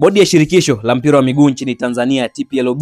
Bodi ya shirikisho la mpira wa miguu nchini Tanzania TPLB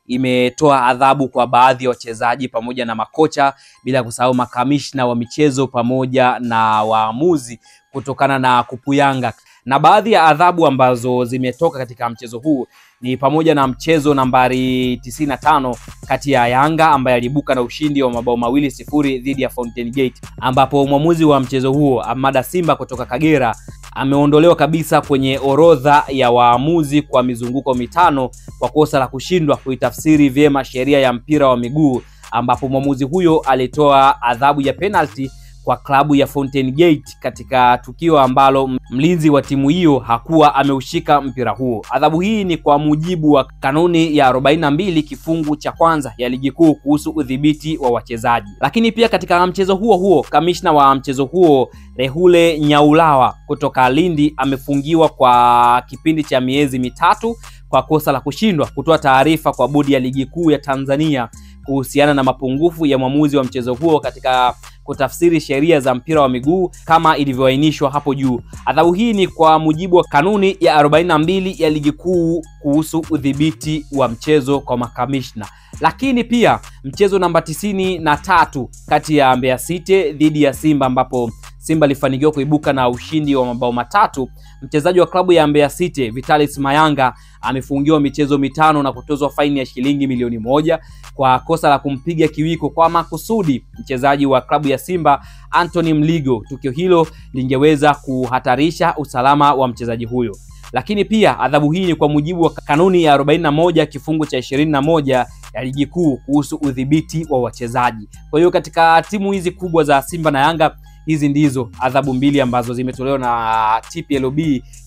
imetoa adhabu kwa baadhi ya wachezaji pamoja na makocha, bila kusahau makamishna wa michezo pamoja na waamuzi kutokana na kupuyanga. Na baadhi ya adhabu ambazo zimetoka katika mchezo huu ni pamoja na mchezo nambari 95 kati ya Yanga ambaye alibuka na ushindi wa mabao 2-0 dhidi ya Fountain Gate, ambapo mwamuzi wa mchezo huo Amada Simba kutoka Kagera ameondolewa kabisa kwenye orodha ya waamuzi kwa mizunguko mitano kwa kosa la kushindwa kuitafsiri vyema sheria ya mpira wa miguu, ambapo mwamuzi huyo alitoa adhabu ya penalty kwa klabu ya Fountain Gate katika tukio ambalo mlinzi wa timu hiyo hakuwa ameushika mpira huo. Adhabu hii ni kwa mujibu wa kanuni ya 42 kifungu cha kwanza ya ligi kuu kuhusu udhibiti wa wachezaji. Lakini pia katika mchezo huo huo, kamishna wa mchezo huo Rehule Nyaulawa kutoka Lindi amefungiwa kwa kipindi cha miezi mitatu kwa kosa la kushindwa kutoa taarifa kwa bodi ya ligi kuu ya Tanzania kuhusiana na mapungufu ya mwamuzi wa mchezo huo katika kutafsiri sheria za mpira wa miguu kama ilivyoainishwa hapo juu. Adhabu hii ni kwa mujibu wa kanuni ya 42 ya ligi kuu kuhusu udhibiti wa mchezo kwa makamishna. Lakini pia mchezo namba 93 kati ya Mbeya City dhidi ya Simba, ambapo Simba alifanikiwa kuibuka na ushindi wa mabao 3. Mchezaji wa klabu ya Mbeya City Vitalis Mayanga amefungiwa michezo 5 na kutozwa faini ya shilingi milioni 1 kwa kosa la kumpiga kiwiko kwa makusudi mchezaji wa klabu ya Simba Anthony Mligo. Tukio hilo lingeweza kuhatarisha usalama wa mchezaji huyo. Lakini pia adhabu hii ni kwa mujibu wa kanuni ya 41 kifungu cha 21 ya ligi kuu kuhusu udhibiti wa wachezaji. Kwa hiyo katika timu hizi kubwa za Simba na Yanga, hizi ndizo adhabu mbili ambazo zimetolewa na TPLB,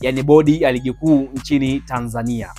yani bodi ya ligi kuu nchini Tanzania.